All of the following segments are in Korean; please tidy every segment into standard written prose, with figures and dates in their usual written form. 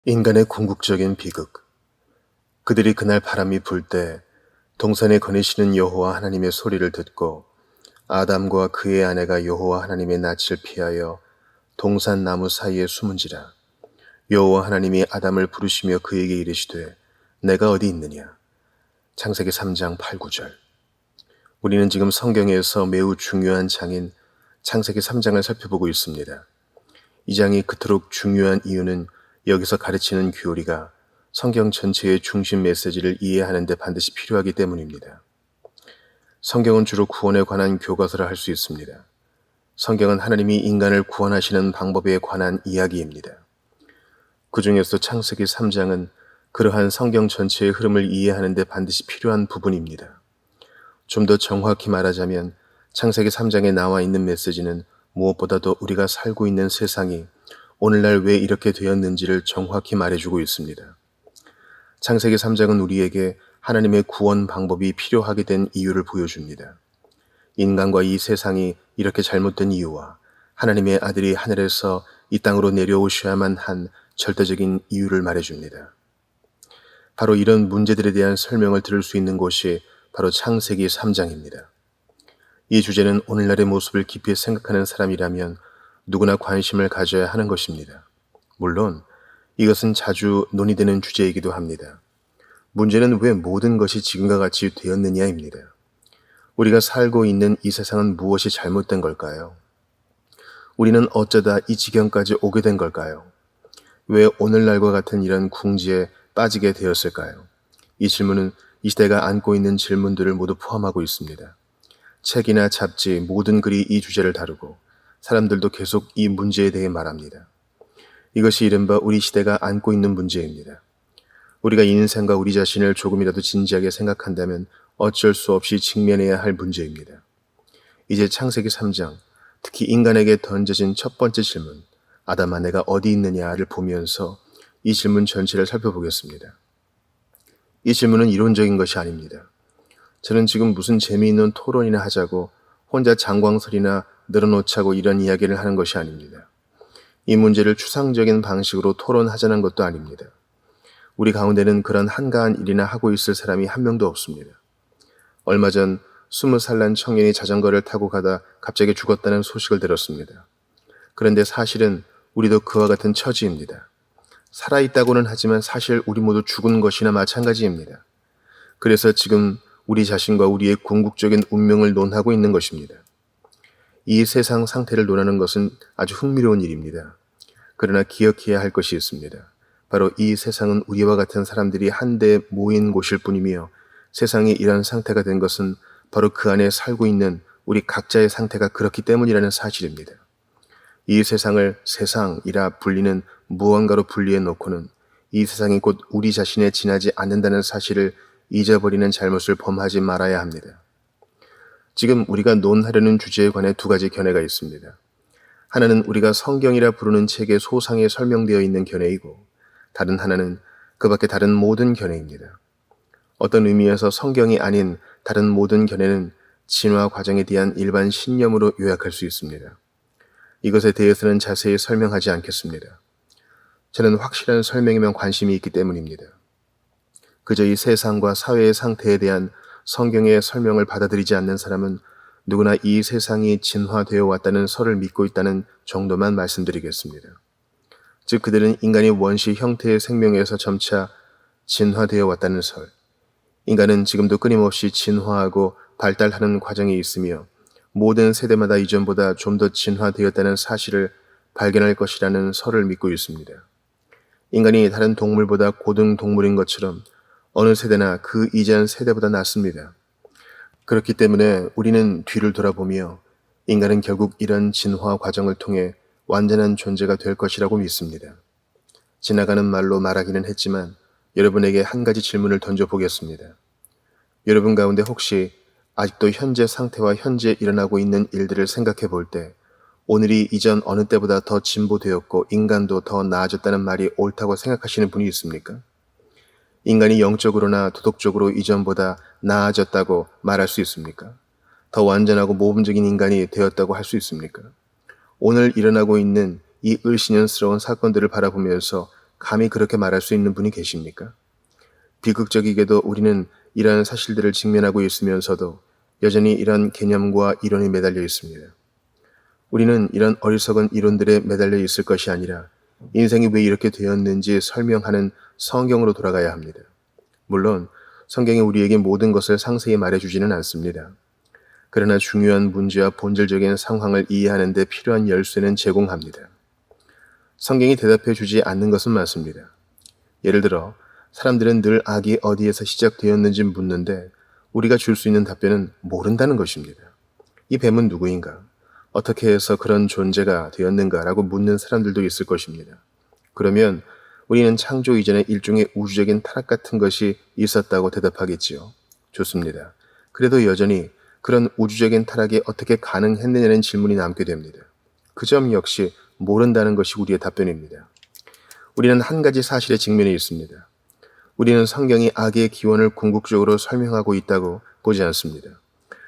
인간의 궁극적인 비극. 그들이 그날 바람이 불 때 동산에 거니시는 여호와 하나님의 소리를 듣고 아담과 그의 아내가 여호와 하나님의 낯을 피하여 동산 나무 사이에 숨은지라. 여호와 하나님이 아담을 부르시며 그에게 이르시되 내가 어디 있느냐. 창세기 3장 8, 9절. 우리는 지금 성경에서 매우 중요한 장인 창세기 3장을 살펴보고 있습니다. 이 장이 그토록 중요한 이유는 여기서 가르치는 교리가 성경 전체의 중심 메시지를 이해하는 데 반드시 필요하기 때문입니다. 성경은 주로 구원에 관한 교과서를 할 수 있습니다. 성경은 하나님이 인간을 구원하시는 방법에 관한 이야기입니다. 그 중에서 창세기 3장은 그러한 성경 전체의 흐름을 이해하는 데 반드시 필요한 부분입니다. 좀 더 정확히 말하자면 창세기 3장에 나와 있는 메시지는 무엇보다도 우리가 살고 있는 세상이 오늘날 왜 이렇게 되었는지를 정확히 말해주고 있습니다. 창세기 3장은 우리에게 하나님의 구원 방법이 필요하게 된 이유를 보여줍니다. 인간과 이 세상이 이렇게 잘못된 이유와 하나님의 아들이 하늘에서 이 땅으로 내려오셔야만 한 절대적인 이유를 말해줍니다. 바로 이런 문제들에 대한 설명을 들을 수 있는 곳이 바로 창세기 3장입니다. 이 주제는 오늘날의 모습을 깊이 생각하는 사람이라면 누구나 관심을 가져야 하는 것입니다. 물론 이것은 자주 논의되는 주제이기도 합니다. 문제는 왜 모든 것이 지금과 같이 되었느냐입니다. 우리가 살고 있는 이 세상은 무엇이 잘못된 걸까요? 우리는 어쩌다 이 지경까지 오게 된 걸까요? 왜 오늘날과 같은 이런 궁지에 빠지게 되었을까요? 이 질문은 이 시대가 안고 있는 질문들을 모두 포함하고 있습니다. 책이나 잡지, 모든 글이 이 주제를 다루고 사람들도 계속 이 문제에 대해 말합니다. 이것이 이른바 우리 시대가 안고 있는 문제입니다. 우리가 인생과 우리 자신을 조금이라도 진지하게 생각한다면 어쩔 수 없이 직면해야 할 문제입니다. 이제 창세기 3장, 특히 인간에게 던져진 첫 번째 질문, 아담아 내가 어디 있느냐를 보면서 이 질문 전체를 살펴보겠습니다. 이 질문은 이론적인 것이 아닙니다. 저는 지금 무슨 재미있는 토론이나 하자고 혼자 장광설이나 늘어놓자고 이런 이야기를 하는 것이 아닙니다. 이 문제를 추상적인 방식으로 토론하자는 것도 아닙니다. 우리 가운데는 그런 한가한 일이나 하고 있을 사람이 한 명도 없습니다. 얼마 전 20살 난 청년이 자전거를 타고 가다 갑자기 죽었다는 소식을 들었습니다. 그런데 사실은 우리도 그와 같은 처지입니다. 살아있다고는 하지만 사실 우리 모두 죽은 것이나 마찬가지입니다. 그래서 지금 우리 자신과 우리의 궁극적인 운명을 논하고 있는 것입니다. 이 세상 상태를 논하는 것은 아주 흥미로운 일입니다. 그러나 기억해야 할 것이 있습니다. 바로 이 세상은 우리와 같은 사람들이 한데 모인 곳일 뿐이며 세상이 이런 상태가 된 것은 바로 그 안에 살고 있는 우리 각자의 상태가 그렇기 때문이라는 사실입니다. 이 세상을 세상이라 불리는 무언가로 분리해 놓고는 이 세상이 곧 우리 자신에 지나지 않는다는 사실을 잊어버리는 잘못을 범하지 말아야 합니다. 지금 우리가 논하려는 주제에 관해 두 가지 견해가 있습니다. 하나는 우리가 성경이라 부르는 책의 소상에 설명되어 있는 견해이고 다른 하나는 그 밖에 다른 모든 견해입니다. 어떤 의미에서 성경이 아닌 다른 모든 견해는 진화 과정에 대한 일반 신념으로 요약할 수 있습니다. 이것에 대해서는 자세히 설명하지 않겠습니다. 저는 확실한 설명에만 관심이 있기 때문입니다. 그저 이 세상과 사회의 상태에 대한 성경의 설명을 받아들이지 않는 사람은 누구나 이 세상이 진화되어 왔다는 설을 믿고 있다는 정도만 말씀드리겠습니다. 즉 그들은 인간이 원시 형태의 생명에서 점차 진화되어 왔다는 설, 인간은 지금도 끊임없이 진화하고 발달하는 과정에 있으며 모든 세대마다 이전보다 좀 더 진화되었다는 사실을 발견할 것이라는 설을 믿고 있습니다. 인간이 다른 동물보다 고등 동물인 것처럼 어느 세대나 그 이전 세대보다 낫습니다. 그렇기 때문에 우리는 뒤를 돌아보며 인간은 결국 이런 진화 과정을 통해 완전한 존재가 될 것이라고 믿습니다. 지나가는 말로 말하기는 했지만 여러분에게 한 가지 질문을 던져보겠습니다. 여러분 가운데 혹시 아직도 현재 상태와 현재 일어나고 있는 일들을 생각해 볼 때 오늘이 이전 어느 때보다 더 진보되었고 인간도 더 나아졌다는 말이 옳다고 생각하시는 분이 있습니까? 인간이 영적으로나 도덕적으로 이전보다 나아졌다고 말할 수 있습니까? 더 완전하고 모범적인 인간이 되었다고 할 수 있습니까? 오늘 일어나고 있는 이 을씨년스러운 사건들을 바라보면서 감히 그렇게 말할 수 있는 분이 계십니까? 비극적이게도 우리는 이러한 사실들을 직면하고 있으면서도 여전히 이런 개념과 이론에 매달려 있습니다. 우리는 이런 어리석은 이론들에 매달려 있을 것이 아니라 인생이 왜 이렇게 되었는지 설명하는 성경으로 돌아가야 합니다. 물론 성경이 우리에게 모든 것을 상세히 말해주지는 않습니다. 그러나 중요한 문제와 본질적인 상황을 이해하는 데 필요한 열쇠는 제공합니다. 성경이 대답해 주지 않는 것은 많습니다. 예를 들어 사람들은 늘 악이 어디에서 시작되었는지 묻는데 우리가 줄 수 있는 답변은 모른다는 것입니다. 이 뱀은 누구인가? 어떻게 해서 그런 존재가 되었는가라고 묻는 사람들도 있을 것입니다. 그러면 우리는 창조 이전에 일종의 우주적인 타락 같은 것이 있었다고 대답하겠지요. 좋습니다. 그래도 여전히 그런 우주적인 타락이 어떻게 가능했느냐는 질문이 남게 됩니다. 그 점 역시 모른다는 것이 우리의 답변입니다. 우리는 한 가지 사실에 직면해 있습니다. 우리는 성경이 악의 기원을 궁극적으로 설명하고 있다고 보지 않습니다.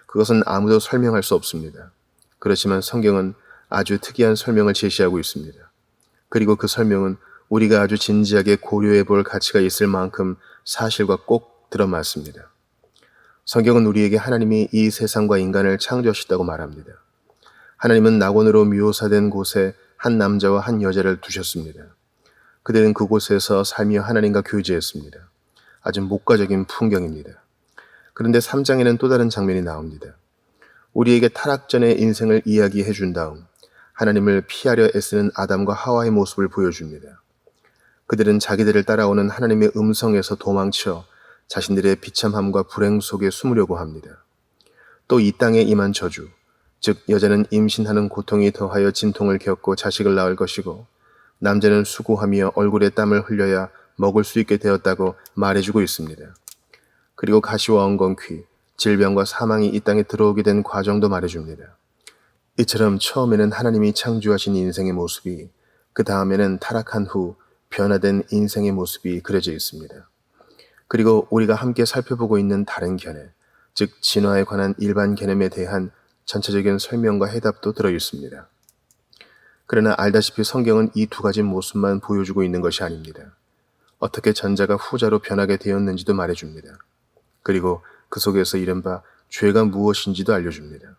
그것은 아무도 설명할 수 없습니다. 그렇지만 성경은 아주 특이한 설명을 제시하고 있습니다. 그리고 그 설명은 우리가 아주 진지하게 고려해 볼 가치가 있을 만큼 사실과 꼭 들어맞습니다. 성경은 우리에게 하나님이 이 세상과 인간을 창조하셨다고 말합니다. 하나님은 낙원으로 묘사된 곳에 한 남자와 한 여자를 두셨습니다. 그들은 그곳에서 살며 하나님과 교제했습니다. 아주 목가적인 풍경입니다. 그런데 3장에는 또 다른 장면이 나옵니다. 우리에게 타락 전의 인생을 이야기해 준 다음 하나님을 피하려 애쓰는 아담과 하와의 모습을 보여줍니다. 그들은 자기들을 따라오는 하나님의 음성에서 도망쳐 자신들의 비참함과 불행 속에 숨으려고 합니다. 또 이 땅에 임한 저주, 즉 여자는 임신하는 고통이 더하여 진통을 겪고 자식을 낳을 것이고 남자는 수고하며 얼굴에 땀을 흘려야 먹을 수 있게 되었다고 말해주고 있습니다. 그리고 가시와 엉겅퀴, 질병과 사망이 이 땅에 들어오게 된 과정도 말해줍니다. 이처럼 처음에는 하나님이 창조하신 인생의 모습이, 그 다음에는 타락한 후 변화된 인생의 모습이 그려져 있습니다. 그리고 우리가 함께 살펴보고 있는 다른 견해, 즉 진화에 관한 일반 개념에 대한 전체적인 설명과 해답도 들어 있습니다. 그러나 알다시피 성경은 이 두 가지 모습만 보여주고 있는 것이 아닙니다. 어떻게 전자가 후자로 변하게 되었는지도 말해줍니다. 그리고 그 속에서 이른바 죄가 무엇인지도 알려줍니다.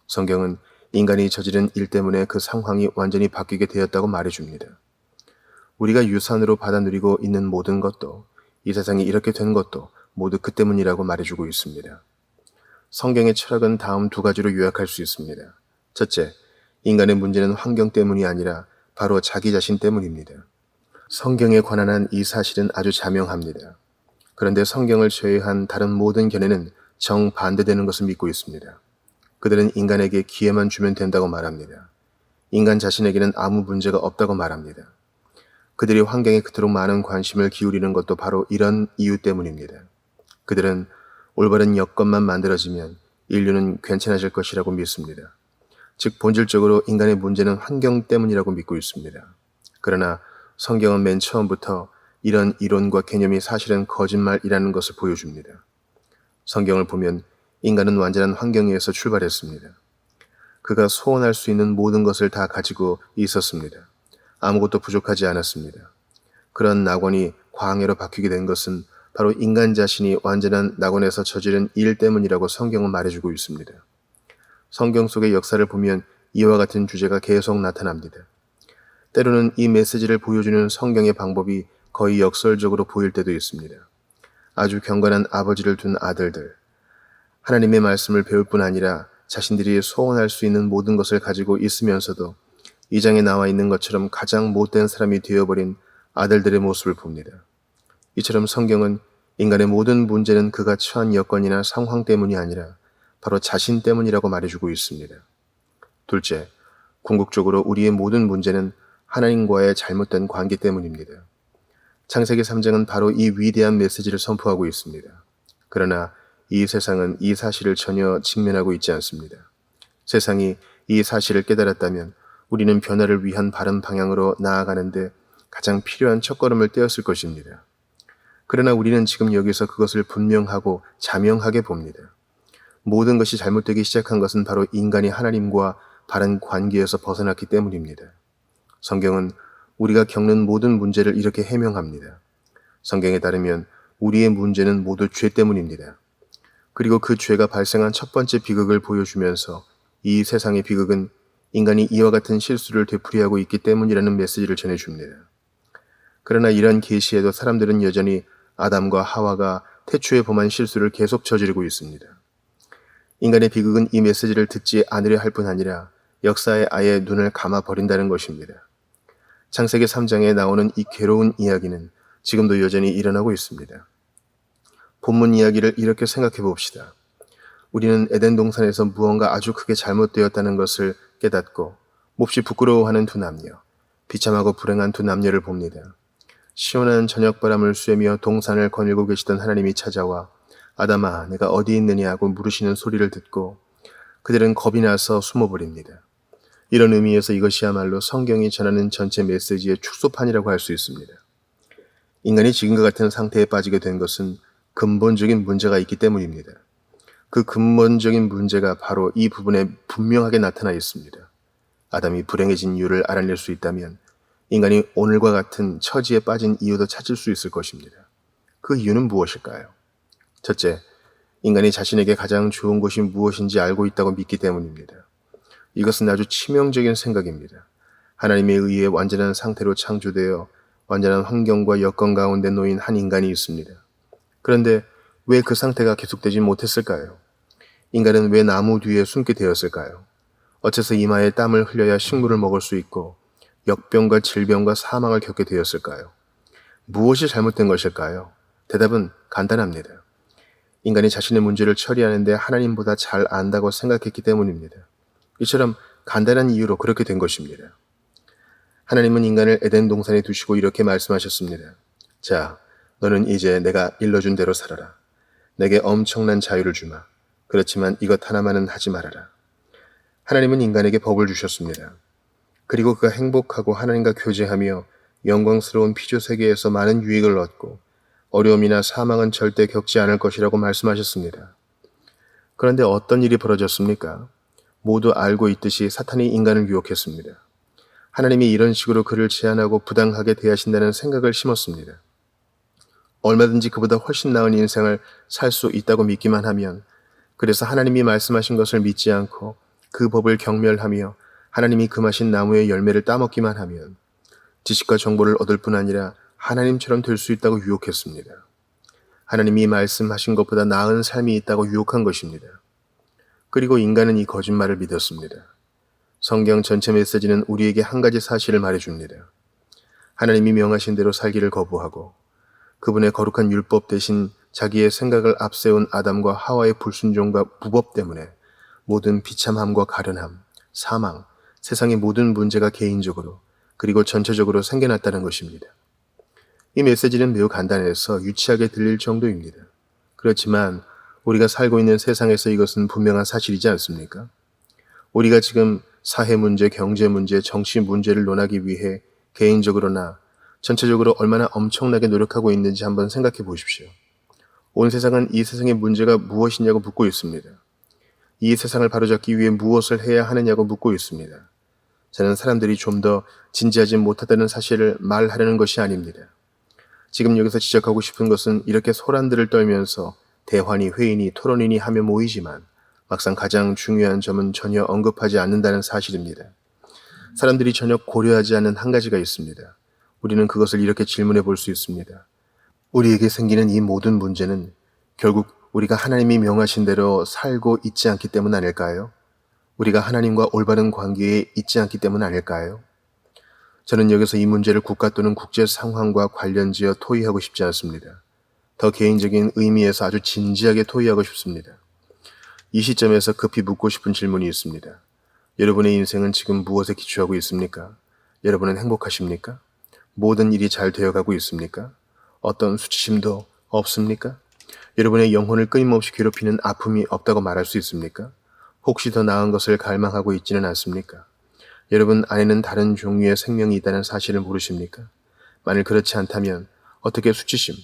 성경은 인간이 저지른 일 때문에 그 상황이 완전히 바뀌게 되었다고 말해줍니다. 우리가 유산으로 받아 누리고 있는 모든 것도, 이 세상이 이렇게 된 것도 모두 그 때문이라고 말해주고 있습니다. 성경의 철학은 다음 두 가지로 요약할 수 있습니다. 첫째, 인간의 문제는 환경 때문이 아니라 바로 자기 자신 때문입니다. 성경에 관한 한 이 사실은 아주 자명합니다. 그런데 성경을 제외한 다른 모든 견해는 정반대되는 것을 믿고 있습니다. 그들은 인간에게 기회만 주면 된다고 말합니다. 인간 자신에게는 아무 문제가 없다고 말합니다. 그들이 환경에 그토록 많은 관심을 기울이는 것도 바로 이런 이유 때문입니다. 그들은 올바른 여건만 만들어지면 인류는 괜찮아질 것이라고 믿습니다. 즉 본질적으로 인간의 문제는 환경 때문이라고 믿고 있습니다. 그러나 성경은 맨 처음부터 이런 이론과 개념이 사실은 거짓말이라는 것을 보여줍니다. 성경을 보면 인간은 완전한 환경에서 출발했습니다. 그가 소원할 수 있는 모든 것을 다 가지고 있었습니다. 아무것도 부족하지 않았습니다. 그런 낙원이 광야로 바뀌게 된 것은 바로 인간 자신이 완전한 낙원에서 저지른 일 때문이라고 성경은 말해주고 있습니다. 성경 속의 역사를 보면 이와 같은 주제가 계속 나타납니다. 때로는 이 메시지를 보여주는 성경의 방법이 거의 역설적으로 보일 때도 있습니다. 아주 경건한 아버지를 둔 아들들, 하나님의 말씀을 배울 뿐 아니라 자신들이 소원할 수 있는 모든 것을 가지고 있으면서도 이 장에 나와 있는 것처럼 가장 못된 사람이 되어버린 아들들의 모습을 봅니다. 이처럼 성경은 인간의 모든 문제는 그가 처한 여건이나 상황 때문이 아니라 바로 자신 때문이라고 말해주고 있습니다. 둘째, 궁극적으로 우리의 모든 문제는 하나님과의 잘못된 관계 때문입니다. 창세기 3장은 바로 이 위대한 메시지를 선포하고 있습니다. 그러나 이 세상은 이 사실을 전혀 직면하고 있지 않습니다. 세상이 이 사실을 깨달았다면 우리는 변화를 위한 바른 방향으로 나아가는데 가장 필요한 첫걸음을 떼었을 것입니다. 그러나 우리는 지금 여기서 그것을 분명하고 자명하게 봅니다. 모든 것이 잘못되기 시작한 것은 바로 인간이 하나님과 바른 관계에서 벗어났기 때문입니다. 성경은 우리가 겪는 모든 문제를 이렇게 해명합니다. 성경에 따르면 우리의 문제는 모두 죄 때문입니다. 그리고 그 죄가 발생한 첫 번째 비극을 보여주면서 이 세상의 비극은 인간이 이와 같은 실수를 되풀이하고 있기 때문이라는 메시지를 전해줍니다. 그러나 이런 계시에도 사람들은 여전히 아담과 하와가 태초에 범한 실수를 계속 저지르고 있습니다. 인간의 비극은 이 메시지를 듣지 않으려 할 뿐 아니라 역사에 아예 눈을 감아버린다는 것입니다. 창세기 3장에 나오는 이 괴로운 이야기는 지금도 여전히 일어나고 있습니다. 본문 이야기를 이렇게 생각해 봅시다. 우리는 에덴 동산에서 무언가 아주 크게 잘못되었다는 것을 깨닫고 몹시 부끄러워하는 두 남녀, 비참하고 불행한 두 남녀를 봅니다. 시원한 저녁바람을 쐬며 동산을 거닐고 계시던 하나님이 찾아와 아담아 내가 어디 있느냐 하고 물으시는 소리를 듣고 그들은 겁이 나서 숨어버립니다. 이런 의미에서 이것이야말로 성경이 전하는 전체 메시지의 축소판이라고 할 수 있습니다. 인간이 지금과 같은 상태에 빠지게 된 것은 근본적인 문제가 있기 때문입니다. 그 근본적인 문제가 바로 이 부분에 분명하게 나타나 있습니다. 아담이 불행해진 이유를 알아낼 수 있다면 인간이 오늘과 같은 처지에 빠진 이유도 찾을 수 있을 것입니다. 그 이유는 무엇일까요? 첫째, 인간이 자신에게 가장 좋은 것이 무엇인지 알고 있다고 믿기 때문입니다. 이것은 아주 치명적인 생각입니다. 하나님에 의해 완전한 상태로 창조되어 완전한 환경과 여건 가운데 놓인 한 인간이 있습니다. 그런데 왜 그 상태가 계속되지 못했을까요? 인간은 왜 나무 뒤에 숨게 되었을까요? 어째서 이마에 땀을 흘려야 식물을 먹을 수 있고 역병과 질병과 사망을 겪게 되었을까요? 무엇이 잘못된 것일까요? 대답은 간단합니다. 인간이 자신의 문제를 처리하는데 하나님보다 잘 안다고 생각했기 때문입니다. 이처럼 간단한 이유로 그렇게 된 것입니다. 하나님은 인간을 에덴 동산에 두시고 이렇게 말씀하셨습니다. 자, 너는 이제 내가 일러준 대로 살아라. 내게 엄청난 자유를 주마. 그렇지만 이것 하나만은 하지 말아라. 하나님은 인간에게 법을 주셨습니다. 그리고 그가 행복하고 하나님과 교제하며 영광스러운 피조 세계에서 많은 유익을 얻고 어려움이나 사망은 절대 겪지 않을 것이라고 말씀하셨습니다. 그런데 어떤 일이 벌어졌습니까? 모두 알고 있듯이 사탄이 인간을 유혹했습니다. 하나님이 이런 식으로 그를 제한하고 부당하게 대하신다는 생각을 심었습니다. 얼마든지 그보다 훨씬 나은 인생을 살 수 있다고 믿기만 하면, 그래서 하나님이 말씀하신 것을 믿지 않고 그 법을 경멸하며 하나님이 금하신 나무의 열매를 따먹기만 하면 지식과 정보를 얻을 뿐 아니라 하나님처럼 될 수 있다고 유혹했습니다. 하나님이 말씀하신 것보다 나은 삶이 있다고 유혹한 것입니다. 그리고 인간은 이 거짓말을 믿었습니다. 성경 전체 메시지는 우리에게 한 가지 사실을 말해줍니다. 하나님이 명하신 대로 살기를 거부하고 그분의 거룩한 율법 대신 자기의 생각을 앞세운 아담과 하와의 불순종과 무법 때문에 모든 비참함과 가련함, 사망, 세상의 모든 문제가 개인적으로 그리고 전체적으로 생겨났다는 것입니다. 이 메시지는 매우 간단해서 유치하게 들릴 정도입니다. 그렇지만 우리가 살고 있는 세상에서 이것은 분명한 사실이지 않습니까? 우리가 지금 사회 문제, 경제 문제, 정치 문제를 논하기 위해 개인적으로나 전체적으로 얼마나 엄청나게 노력하고 있는지 한번 생각해 보십시오. 온 세상은 이 세상의 문제가 무엇이냐고 묻고 있습니다. 이 세상을 바로잡기 위해 무엇을 해야 하느냐고 묻고 있습니다. 저는 사람들이 좀 더 진지하지 못하다는 사실을 말하려는 것이 아닙니다. 지금 여기서 지적하고 싶은 것은 이렇게 소란들을 떨면서 대화니 회의니 토론이니 하며 모이지만 막상 가장 중요한 점은 전혀 언급하지 않는다는 사실입니다. 사람들이 전혀 고려하지 않는 한 가지가 있습니다. 우리는 그것을 이렇게 질문해 볼 수 있습니다. 우리에게 생기는 이 모든 문제는 결국 우리가 하나님이 명하신 대로 살고 있지 않기 때문 아닐까요? 우리가 하나님과 올바른 관계에 있지 않기 때문 아닐까요? 저는 여기서 이 문제를 국가 또는 국제 상황과 관련지어 토의하고 싶지 않습니다. 더 개인적인 의미에서 아주 진지하게 토의하고 싶습니다. 이 시점에서 급히 묻고 싶은 질문이 있습니다. 여러분의 인생은 지금 무엇에 기초하고 있습니까? 여러분은 행복하십니까? 모든 일이 잘 되어가고 있습니까? 어떤 수치심도 없습니까? 여러분의 영혼을 끊임없이 괴롭히는 아픔이 없다고 말할 수 있습니까? 혹시 더 나은 것을 갈망하고 있지는 않습니까? 여러분 안에는 다른 종류의 생명이 있다는 사실을 모르십니까? 만일 그렇지 않다면 어떻게 수치심,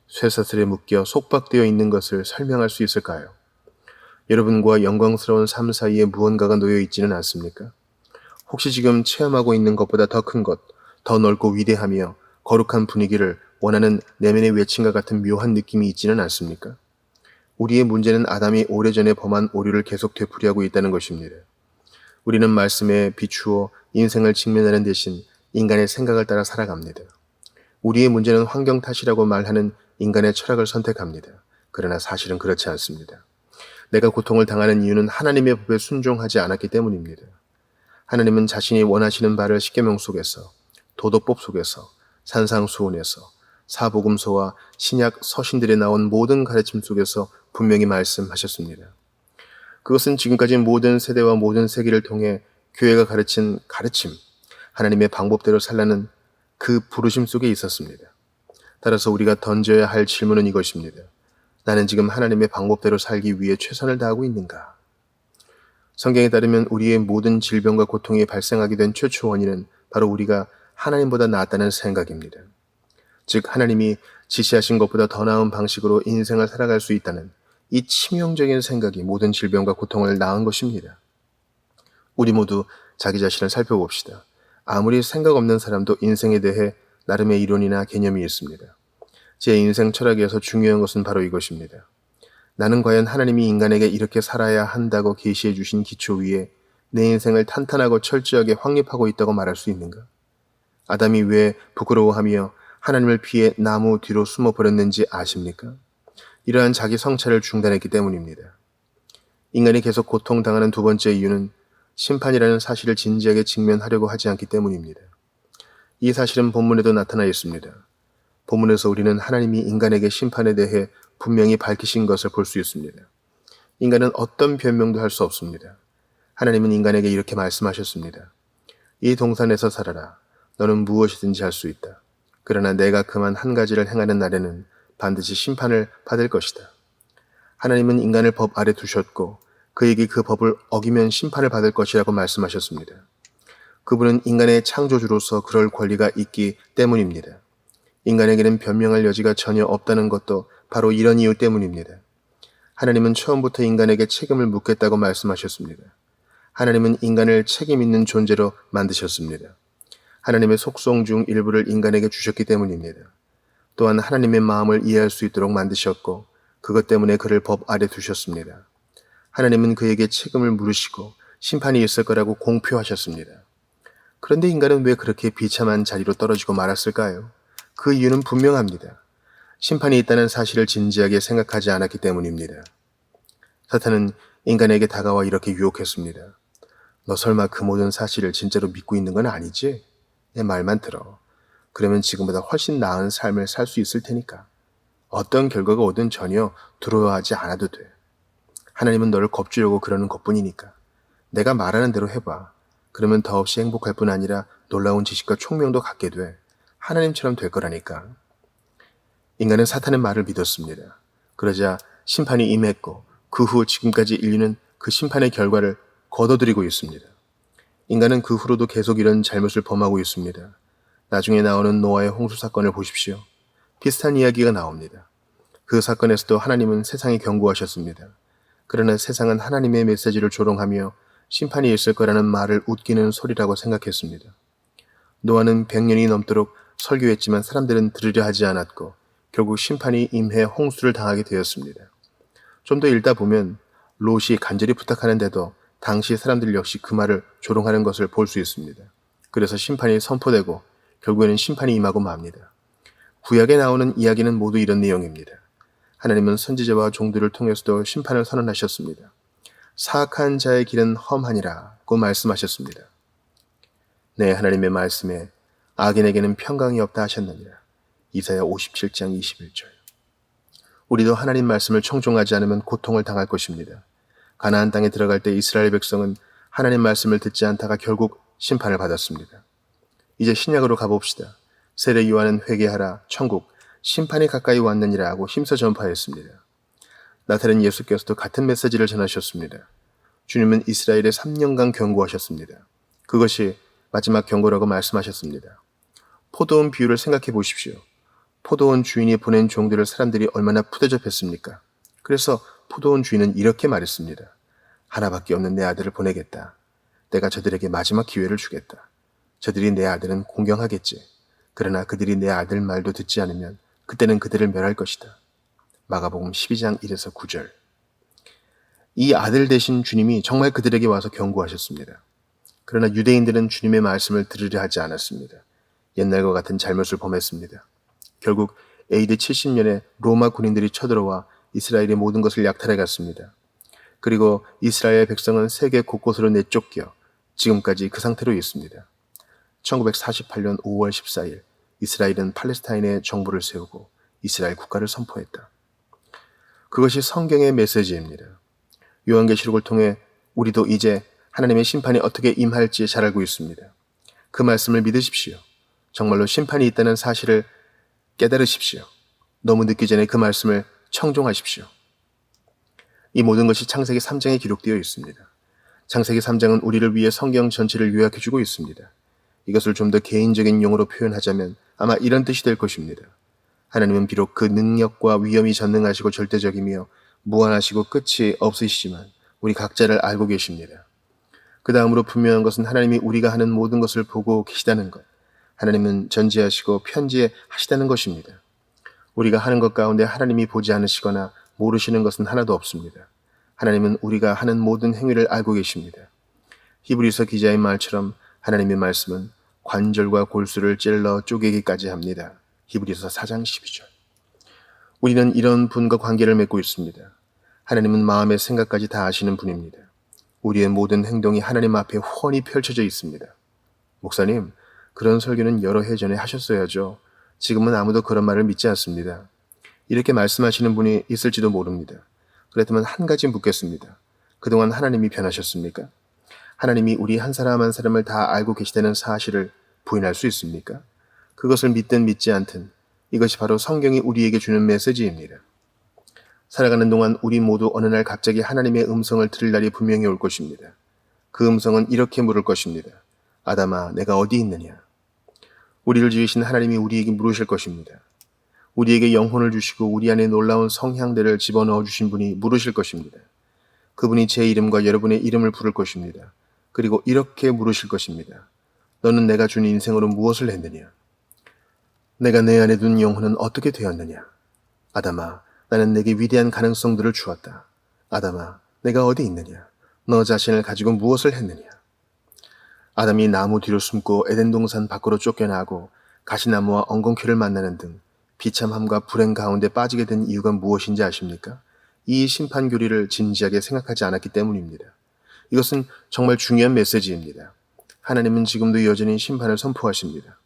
쇠사슬에 묶여 속박되어 있는 것을 설명할 수 있을까요? 여러분과 영광스러운 삶 사이에 무언가가 놓여 있지는 않습니까? 혹시 지금 체험하고 있는 것보다 더 큰 것, 더 넓고 위대하며 거룩한 분위기를 원하는 내면의 외침과 같은 묘한 느낌이 있지는 않습니까? 우리의 문제는 아담이 오래전에 범한 오류를 계속 되풀이하고 있다는 것입니다. 우리는 말씀에 비추어 인생을 직면하는 대신 인간의 생각을 따라 살아갑니다. 우리의 문제는 환경 탓이라고 말하는 인간의 철학을 선택합니다. 그러나 사실은 그렇지 않습니다. 내가 고통을 당하는 이유는 하나님의 법에 순종하지 않았기 때문입니다. 하나님은 자신이 원하시는 바를 십계명 속에서, 도덕법 속에서, 산상수훈에서, 사복음서와 신약 서신들에 나온 모든 가르침 속에서 분명히 말씀하셨습니다. 그것은 지금까지 모든 세대와 모든 세기를 통해 교회가 가르친 가르침, 하나님의 방법대로 살라는 그 부르심 속에 있었습니다. 따라서 우리가 던져야 할 질문은 이것입니다. 나는 지금 하나님의 방법대로 살기 위해 최선을 다하고 있는가? 성경에 따르면 우리의 모든 질병과 고통이 발생하게 된 최초 원인은 바로 우리가 하나님보다 낫다는 생각입니다. 즉 하나님이 지시하신 것보다 더 나은 방식으로 인생을 살아갈 수 있다는 이 치명적인 생각이 모든 질병과 고통을 낳은 것입니다. 우리 모두 자기 자신을 살펴봅시다. 아무리 생각 없는 사람도 인생에 대해 나름의 이론이나 개념이 있습니다. 제 인생 철학에서 중요한 것은 바로 이것입니다. 나는 과연 하나님이 인간에게 이렇게 살아야 한다고 계시해 주신 기초 위에 내 인생을 탄탄하고 철저하게 확립하고 있다고 말할 수 있는가? 아담이 왜 부끄러워하며 하나님을 피해 나무 뒤로 숨어버렸는지 아십니까? 이러한 자기 성찰을 중단했기 때문입니다. 인간이 계속 고통당하는 두 번째 이유는 심판이라는 사실을 진지하게 직면하려고 하지 않기 때문입니다. 이 사실은 본문에도 나타나 있습니다. 본문에서 우리는 하나님이 인간에게 심판에 대해 분명히 밝히신 것을 볼 수 있습니다. 인간은 어떤 변명도 할 수 없습니다. 하나님은 인간에게 이렇게 말씀하셨습니다. 이 동산에서 살아라. 너는 무엇이든지 할 수 있다. 그러나 내가 그만 한 가지를 행하는 날에는 반드시 심판을 받을 것이다. 하나님은 인간을 법 아래 두셨고 그에게 그 법을 어기면 심판을 받을 것이라고 말씀하셨습니다. 그분은 인간의 창조주로서 그럴 권리가 있기 때문입니다. 인간에게는 변명할 여지가 전혀 없다는 것도 바로 이런 이유 때문입니다. 하나님은 처음부터 인간에게 책임을 묻겠다고 말씀하셨습니다. 하나님은 인간을 책임 있는 존재로 만드셨습니다. 하나님의 속성 중 일부를 인간에게 주셨기 때문입니다. 또한 하나님의 마음을 이해할 수 있도록 만드셨고 그것 때문에 그를 법 아래 두셨습니다. 하나님은 그에게 책임을 물으시고 심판이 있을 거라고 공표하셨습니다. 그런데 인간은 왜 그렇게 비참한 자리로 떨어지고 말았을까요? 그 이유는 분명합니다. 심판이 있다는 사실을 진지하게 생각하지 않았기 때문입니다. 사탄은 인간에게 다가와 이렇게 유혹했습니다. 너 설마 그 모든 사실을 진짜로 믿고 있는 건 아니지? 내 말만 들어. 그러면 지금보다 훨씬 나은 삶을 살 수 있을 테니까. 어떤 결과가 오든 전혀 두려워하지 않아도 돼. 하나님은 너를 겁주려고 그러는 것뿐이니까. 내가 말하는 대로 해봐. 그러면 더없이 행복할 뿐 아니라 놀라운 지식과 총명도 갖게 돼. 하나님처럼 될 거라니까. 인간은 사탄의 말을 믿었습니다. 그러자 심판이 임했고 그 후 지금까지 인류는 그 심판의 결과를 거둬들이고 있습니다. 인간은 그 후로도 계속 이런 잘못을 범하고 있습니다. 나중에 나오는 노아의 홍수 사건을 보십시오. 비슷한 이야기가 나옵니다. 그 사건에서도 하나님은 세상에 경고하셨습니다. 그러나 세상은 하나님의 메시지를 조롱하며 심판이 있을 거라는 말을 웃기는 소리라고 생각했습니다. 노아는 100년이 넘도록 설교했지만 사람들은 들으려 하지 않았고 결국 심판이 임해 홍수를 당하게 되었습니다. 좀 더 읽다 보면 롯이 간절히 부탁하는데도 당시 사람들 역시 그 말을 조롱하는 것을 볼 수 있습니다. 그래서 심판이 선포되고 결국에는 심판이 임하고 맙니다. 구약에 나오는 이야기는 모두 이런 내용입니다. 하나님은 선지자와 종들을 통해서도 심판을 선언하셨습니다. 사악한 자의 길은 험하니라고 말씀하셨습니다. 네, 하나님의 말씀에 악인에게는 평강이 없다 하셨느니라. 이사야 57장 21절. 우리도 하나님 말씀을 청종하지 않으면 고통을 당할 것입니다. 가나안 땅에 들어갈 때 이스라엘 백성은 하나님 말씀을 듣지 않다가 결국 심판을 받았습니다. 이제 신약으로 가봅시다. 세례 요한은 회개하라, 천국, 심판이 가까이 왔느니라 하고 힘써 전파했습니다. 나타난 예수께서도 같은 메시지를 전하셨습니다. 주님은 이스라엘에 3년간 경고하셨습니다. 그것이 마지막 경고라고 말씀하셨습니다. 포도원 비유를 생각해 보십시오. 포도원 주인이 보낸 종들을 사람들이 얼마나 푸대접했습니까? 그래서 포도원 주인은 이렇게 말했습니다. 하나밖에 없는 내 아들을 보내겠다. 내가 저들에게 마지막 기회를 주겠다. 저들이 내 아들은 공경하겠지. 그러나 그들이 내 아들 말도 듣지 않으면 그때는 그들을 멸할 것이다. 마가복음 12장 1에서 9절. 이 아들 되신 주님이 정말 그들에게 와서 경고하셨습니다. 그러나 유대인들은 주님의 말씀을 들으려 하지 않았습니다. 옛날과 같은 잘못을 범했습니다. 결국 AD 70년에 로마 군인들이 쳐들어와 이스라엘의 모든 것을 약탈해 갔습니다. 그리고 이스라엘 백성은 세계 곳곳으로 내쫓겨 지금까지 그 상태로 있습니다. 1948년 5월 14일 이스라엘은 팔레스타인에 정부를 세우고 이스라엘 국가를 선포했다. 그것이 성경의 메시지입니다. 요한계시록을 통해 우리도 이제 하나님의 심판이 어떻게 임할지 잘 알고 있습니다. 그 말씀을 믿으십시오. 정말로 심판이 있다는 사실을 깨달으십시오. 너무 늦기 전에 그 말씀을 청종하십시오. 이 모든 것이 창세기 3장에 기록되어 있습니다. 창세기 3장은 우리를 위해 성경 전체를 요약해주고 있습니다. 이것을 좀 더 개인적인 용어로 표현하자면 아마 이런 뜻이 될 것입니다. 하나님은 비록 그 능력과 위엄이 전능하시고 절대적이며 무한하시고 끝이 없으시지만 우리 각자를 알고 계십니다. 그 다음으로 분명한 것은 하나님이 우리가 하는 모든 것을 보고 계시다는 것. 하나님은 전지하시고 편지하시다는 것입니다. 우리가 하는 것 가운데 하나님이 보지 않으시거나 모르시는 것은 하나도 없습니다. 하나님은 우리가 하는 모든 행위를 알고 계십니다. 히브리서 기자의 말처럼 하나님의 말씀은 관절과 골수를 찔러 쪼개기까지 합니다. 히브리서 4장 12절. 우리는 이런 분과 관계를 맺고 있습니다. 하나님은 마음의 생각까지 다 아시는 분입니다. 우리의 모든 행동이 하나님 앞에 훤히 펼쳐져 있습니다. 목사님, 그런 설교는 여러 해 전에 하셨어야죠. 지금은 아무도 그런 말을 믿지 않습니다. 이렇게 말씀하시는 분이 있을지도 모릅니다. 그렇다면 한 가지 묻겠습니다. 그동안 하나님이 변하셨습니까? 하나님이 우리 한 사람 한 사람을 다 알고 계시다는 사실을 부인할 수 있습니까? 그것을 믿든 믿지 않든 이것이 바로 성경이 우리에게 주는 메시지입니다. 살아가는 동안 우리 모두 어느 날 갑자기 하나님의 음성을 들을 날이 분명히 올 것입니다. 그 음성은 이렇게 물을 것입니다. 아담아, 내가 어디 있느냐? 우리를 지으신 하나님이 우리에게 물으실 것입니다. 우리에게 영혼을 주시고 우리 안에 놀라운 성향들을 집어넣어 주신 분이 물으실 것입니다. 그분이 제 이름과 여러분의 이름을 부를 것입니다. 그리고 이렇게 물으실 것입니다. 너는 내가 준 인생으로 무엇을 했느냐? 내가 내 안에 둔 영혼은 어떻게 되었느냐? 아담아, 나는 내게 위대한 가능성들을 주었다. 아담아, 내가 어디 있느냐? 너 자신을 가지고 무엇을 했느냐? 아담이 나무 뒤로 숨고 에덴 동산 밖으로 쫓겨나고 가시나무와 엉겅퀴를 만나는 등 비참함과 불행 가운데 빠지게 된 이유가 무엇인지 아십니까? 이 심판 교리를 진지하게 생각하지 않았기 때문입니다. 이것은 정말 중요한 메시지입니다. 하나님은 지금도 여전히 심판을 선포하십니다.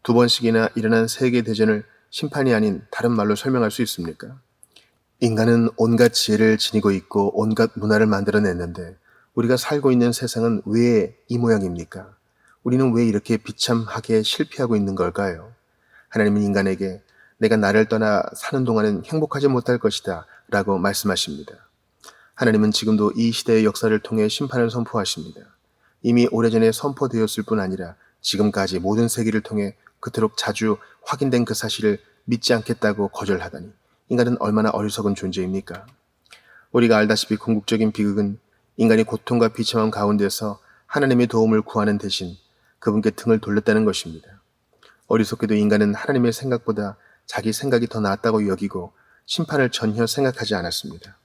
2번씩이나 일어난 세계대전을 심판이 아닌 다른 말로 설명할 수 있습니까? 인간은 온갖 지혜를 지니고 있고 온갖 문화를 만들어냈는데 우리가 살고 있는 세상은 왜 이 모양입니까? 우리는 왜 이렇게 비참하게 실패하고 있는 걸까요? 하나님은 인간에게 내가 나를 떠나 사는 동안은 행복하지 못할 것이다 라고 말씀하십니다. 하나님은 지금도 이 시대의 역사를 통해 심판을 선포하십니다. 이미 오래전에 선포되었을 뿐 아니라 지금까지 모든 세기를 통해 그토록 자주 확인된 그 사실을 믿지 않겠다고 거절하다니 인간은 얼마나 어리석은 존재입니까? 우리가 알다시피 궁극적인 비극은 인간이 고통과 비참함 가운데서 하나님의 도움을 구하는 대신 그분께 등을 돌렸다는 것입니다. 어리석게도 인간은 하나님의 생각보다 자기 생각이 더 낫다고 여기고 심판을 전혀 생각하지 않았습니다.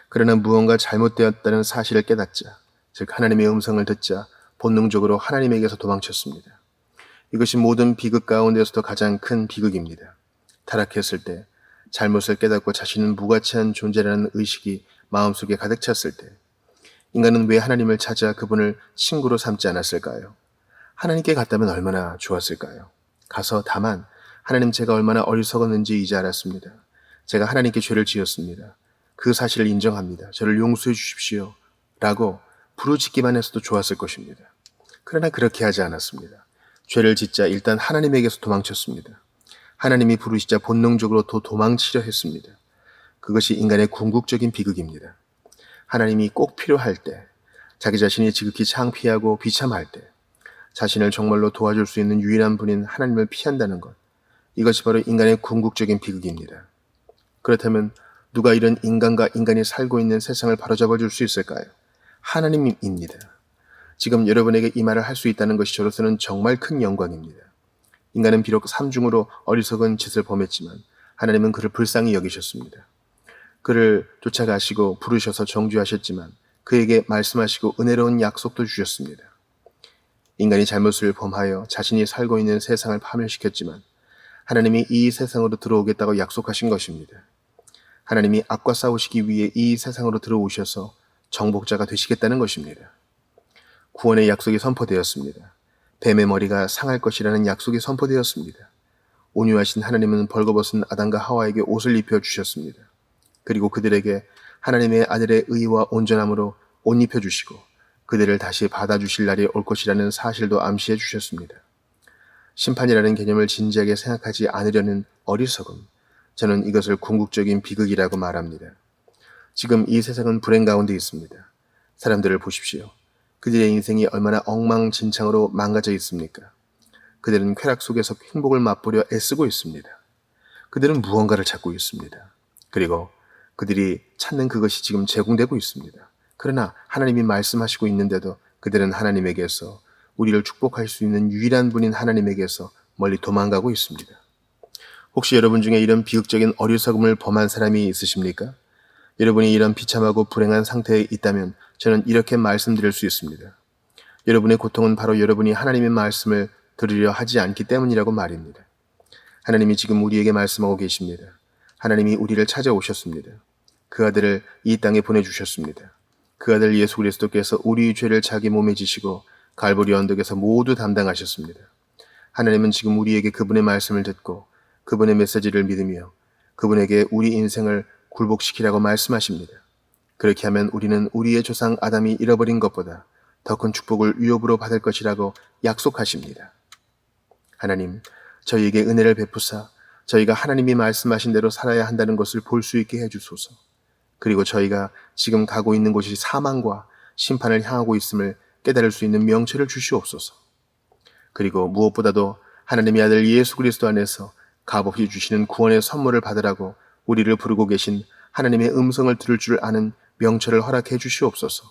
그러나 무언가 잘못되었다는 사실을 깨닫자, 즉 하나님의 음성을 듣자 본능적으로 하나님에게서 도망쳤습니다. 이것이 모든 비극 가운데서도 가장 큰 비극입니다. 타락했을 때, 잘못을 깨닫고 자신은 무가치한 존재라는 의식이 마음속에 가득 찼을 때, 인간은 왜 하나님을 찾아 그분을 친구로 삼지 않았을까요? 하나님께 갔다면 얼마나 좋았을까요? 가서 다만 하나님 제가 얼마나 어리석었는지 이제 알았습니다. 제가 하나님께 죄를 지었습니다. 그 사실을 인정합니다. 저를 용서해 주십시오. 라고 부르짖기만 했어도 좋았을 것입니다. 그러나 그렇게 하지 않았습니다. 죄를 짓자 일단 하나님에게서 도망쳤습니다. 하나님이 부르시자 본능적으로 더 도망치려 했습니다. 그것이 인간의 궁극적인 비극입니다. 하나님이 꼭 필요할 때, 자기 자신이 지극히 창피하고 비참할 때, 자신을 정말로 도와줄 수 있는 유일한 분인 하나님을 피한다는 것, 이것이 바로 인간의 궁극적인 비극입니다. 그렇다면 누가 이런 인간과 인간이 살고 있는 세상을 바로잡아 줄 수 있을까요? 하나님입니다. 지금 여러분에게 이 말을 할 수 있다는 것이 저로서는 정말 큰 영광입니다. 인간은 비록 삼중으로 어리석은 짓을 범했지만 하나님은 그를 불쌍히 여기셨습니다. 그를 쫓아가시고 부르셔서 정죄하셨지만 그에게 말씀하시고 은혜로운 약속도 주셨습니다. 인간이 잘못을 범하여 자신이 살고 있는 세상을 파멸시켰지만 하나님이 이 세상으로 들어오겠다고 약속하신 것입니다. 하나님이 악과 싸우시기 위해 이 세상으로 들어오셔서 정복자가 되시겠다는 것입니다. 구원의 약속이 선포되었습니다. 뱀의 머리가 상할 것이라는 약속이 선포되었습니다. 온유하신 하나님은 벌거벗은 아담과 하와에게 옷을 입혀주셨습니다. 그리고 그들에게 하나님의 아들의 의와 온전함으로 옷 입혀주시고 그들을 다시 받아주실 날이 올 것이라는 사실도 암시해 주셨습니다. 심판이라는 개념을 진지하게 생각하지 않으려는 어리석음, 저는 이것을 궁극적인 비극이라고 말합니다. 지금 이 세상은 불행 가운데 있습니다. 사람들을 보십시오. 그들의 인생이 얼마나 엉망진창으로 망가져 있습니까? 그들은 쾌락 속에서 행복을 맛보려 애쓰고 있습니다. 그들은 무언가를 찾고 있습니다. 그리고 그들이 찾는 그것이 지금 제공되고 있습니다. 그러나 하나님이 말씀하시고 있는데도 그들은 하나님에게서 우리를 축복할 수 있는 유일한 분인 하나님에게서 멀리 도망가고 있습니다. 혹시 여러분 중에 이런 비극적인 어리석음을 범한 사람이 있으십니까? 여러분이 이런 비참하고 불행한 상태에 있다면 저는 이렇게 말씀드릴 수 있습니다. 여러분의 고통은 바로 여러분이 하나님의 말씀을 들으려 하지 않기 때문이라고 말입니다. 하나님이 지금 우리에게 말씀하고 계십니다. 하나님이 우리를 찾아오셨습니다. 그 아들을 이 땅에 보내주셨습니다. 그 아들 예수 그리스도께서 우리의 죄를 자기 몸에 지시고 갈보리 언덕에서 모두 담당하셨습니다. 하나님은 지금 우리에게 그분의 말씀을 듣고 그분의 메시지를 믿으며 그분에게 우리 인생을 굴복시키라고 말씀하십니다. 그렇게 하면 우리는 우리의 조상 아담이 잃어버린 것보다 더 큰 축복을 위협으로 받을 것이라고 약속하십니다. 하나님, 저희에게 은혜를 베푸사 저희가 하나님이 말씀하신 대로 살아야 한다는 것을 볼 수 있게 해주소서. 그리고 저희가 지금 가고 있는 곳이 사망과 심판을 향하고 있음을 깨달을 수 있는 명철을 주시옵소서. 그리고 무엇보다도 하나님의 아들 예수 그리스도 안에서 값없이 주시는 구원의 선물을 받으라고 우리를 부르고 계신 하나님의 음성을 들을 줄 아는 명철을 허락해 주시옵소서.